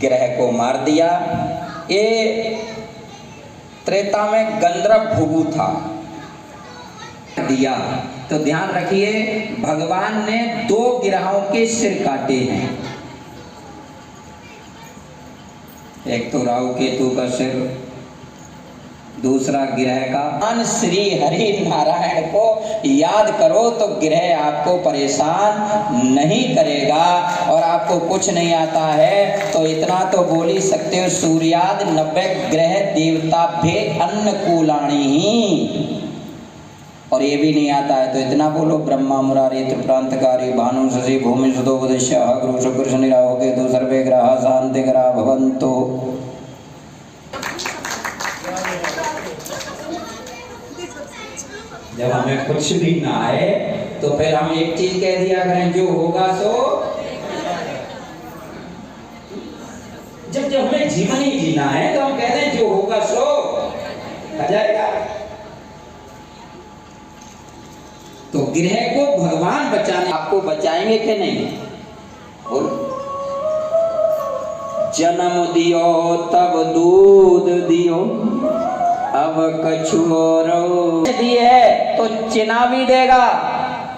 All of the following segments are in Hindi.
ग्रह को मार दिया। ये त्रेता में गंधर्व भृगु था दिया। तो ध्यान रखिए, भगवान ने 2 ग्रहों के सिर काटे हैं। एक तो राहु केतु का सिर, दूसरा ग्रह का। श्री हरि नारायण को याद करो तो ग्रह आपको परेशान नहीं करेगा। और आपको कुछ नहीं आता है तो इतना तो बोल ही सकते हो, सूर्याद 90 ग्रह देवता भे अन्नकूलाणी ही। और ये भी नहीं आता है तो इतना बोलो, ब्रह्मा मुरारी त्रिप्रांतकारी भानु शशि भूमि सुदोपदेश्य गुरु शुक्र शनि राहु केतु सर्वे ग्रह शांति ग्रह भवन्तु। जब हमें कुछ भी ना आए तो फिर हम एक चीज कह दिया करें, जो होगा सो। जब हमें जीवन ही जीना है तो हम कह दें जो होगा सो हो जाएगा। तो ग्रह को भगवान बचाने, आपको बचाएंगे कि नहीं? बोलो। जन्म दियो तब दूध दियो, अब कछुओ दिए तो चिना भी देगा।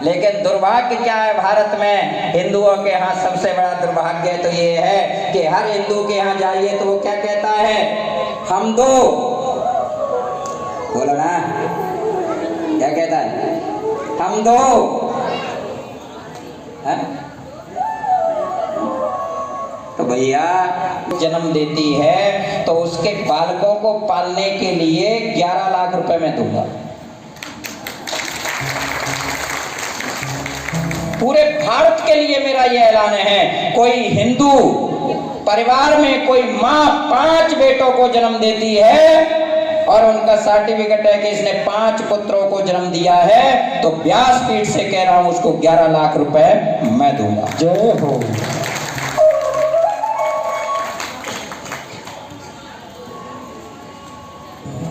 लेकिन दुर्भाग्य क्या है भारत में, हिंदुओं के यहाँ सबसे बड़ा दुर्भाग्य तो ये है कि हर हिंदू के यहाँ जाइए तो वो क्या कहता है, हम दो। बोलो ना, क्या कहता है, हम दो है? तो भैया जन्म देती है तो उसके बालकों को पालने के लिए 11 लाख रुपए मैं दूंगा। पूरे भारत के लिए मेरा यह ऐलान है। कोई हिंदू परिवार में कोई माँ 5 बेटों को जन्म देती है और उनका सर्टिफिकेट है कि इसने 5 पुत्रों को जन्म दिया है, तो व्यासपीठ से कह रहा हूं उसको 11 लाख रुपए मैं दूंगा। जय हो।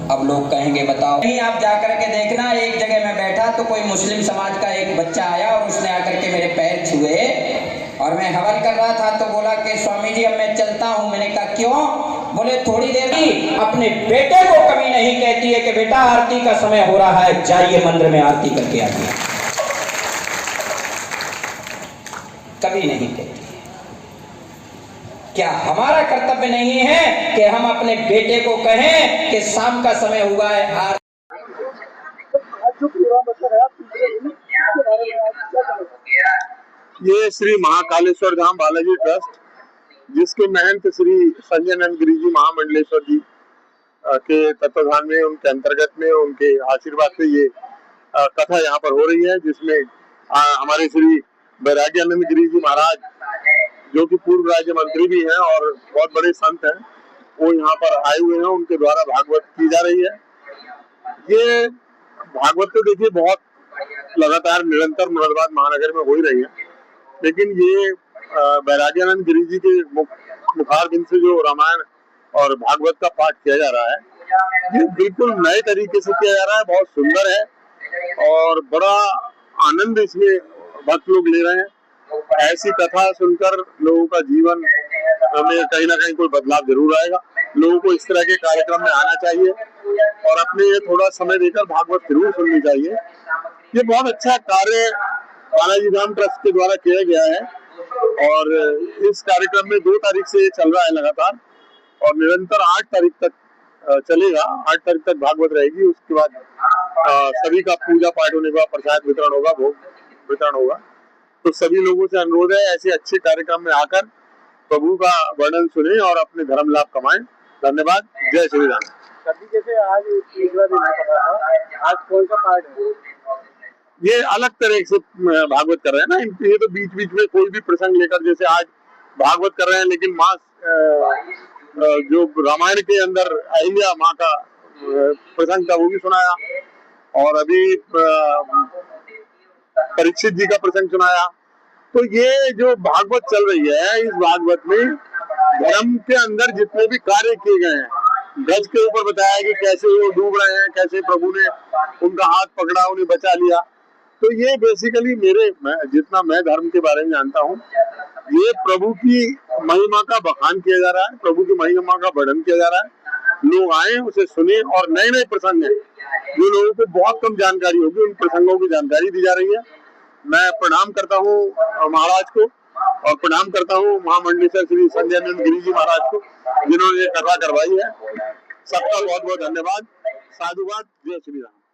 अब लोग कहेंगे बताओ, नहीं आप जाकर के देखना, एक जगह मैं बैठा तो कोई मुस्लिम समाज का एक बच्चा आया और उसने आकर के मेरे पैर छुए और मैं हवन कर रहा था तो बोला कि स्वामी जी अब मैं चलता हूं। मैंने कहा क्यों? बोले थोड़ी देर की अपने बेटे को कभी नहीं कहती है कि बेटा आरती का समय हो रहा है, जाइए मंदिर में आरती करके आइए। कभी नहीं कहती। क्या हमारा कर्तव्य नहीं है कि हम अपने बेटे को कहें कि शाम का समय हुआ है ये श्री महाकालेश्वर धाम बालाजी ट्रस्ट, जिसके महंत श्री संजय नंद गिरी जी महामंडलेश्वर जी के तत्वाधान में, उनके अंतर्गत में, उनके आशीर्वाद से ये कथा यहाँ पर हो रही है, जिसमें हमारे श्री वैराग्यानंद गिरी जी महाराज, जो कि पूर्व राज्य मंत्री भी हैं और बहुत बड़े संत हैं, वो यहाँ पर आए हुए हैं। उनके द्वारा भागवत की जा रही है। ये भागवत तो देखिए बहुत लगातार निरंतर मुरादाबाद महानगर में हो ही रही है, लेकिन ये वैराग्यानंद गिरी जी के मुखारबिंद से जो रामायण और भागवत का पाठ किया जा रहा है, ये बिल्कुल नए तरीके से किया जा रहा है। बहुत सुंदर है और बड़ा आनंद इसमें भक्त लोग ले रहे हैं। ऐसी कथा सुनकर लोगों का जीवन में कहीं ना कहीं कोई बदलाव जरूर आएगा। लोगों को इस तरह के कार्यक्रम में आना चाहिए और अपने थोड़ा समय देकर भागवत जरूर सुननी चाहिए। ये बहुत अच्छा कार्य बालाजी धाम ट्रस्ट के द्वारा किया गया है और इस कार्यक्रम में 2 तारीख से ये चल रहा है लगातार और निरंतर 8 तारीख तक चलेगा। 8 तारीख तक भागवत रहेगी। उसके बाद सभी का पूजा पाठ होने के बाद प्रसाद वितरण होगा, भोग वितरण होगा। तो सभी लोगों से अनुरोध है ऐसे अच्छे कार्यक्रम में आकर प्रभु का वर्णन सुने और अपने धर्म लाभ कमाएं। धन्यवाद। जय श्री राम। जैसे आज तीसरा दिन है, आज कौन सा पाठ है? ये अलग तरह से भागवत कर रहे हैं ना, ये तो बीच बीच में कोई भी प्रसंग लेकर, जैसे आज भागवत कर रहे हैं, लेकिन माँ जो रामायण के अंदर अहिल्या माँ का प्रसंग था वो भी सुनाया और अभी परीक्षित जी का प्रसंग सुनाया। तो ये जो भागवत चल रही है, इस भागवत में धर्म के अंदर जितने भी कार्य किए गए हैं, गज के ऊपर बताया कि कैसे वो डूब रहे हैं, कैसे प्रभु ने उनका हाथ पकड़ा, उन्हें बचा लिया। तो ये बेसिकली जितना मैं धर्म के बारे में जानता हूँ, ये प्रभु की महिमा का बखान किया जा रहा है, प्रभु की महिमा का वर्णन किया जा रहा है। लोग आए, उसे सुने, और नए नए प्रसंग हैं जो लोगों को बहुत कम जानकारी होगी, उन प्रसंगों की जानकारी दी जा रही है। मैं प्रणाम करता हूँ महाराज को, और प्रणाम करता हूँ महामंडलेश्वर श्री संजयानंद गिरी जी महाराज को, जिन्होंने ये कथा करवाई है। सबका बहुत बहुत धन्यवाद। साधुवाद। जय श्री राम।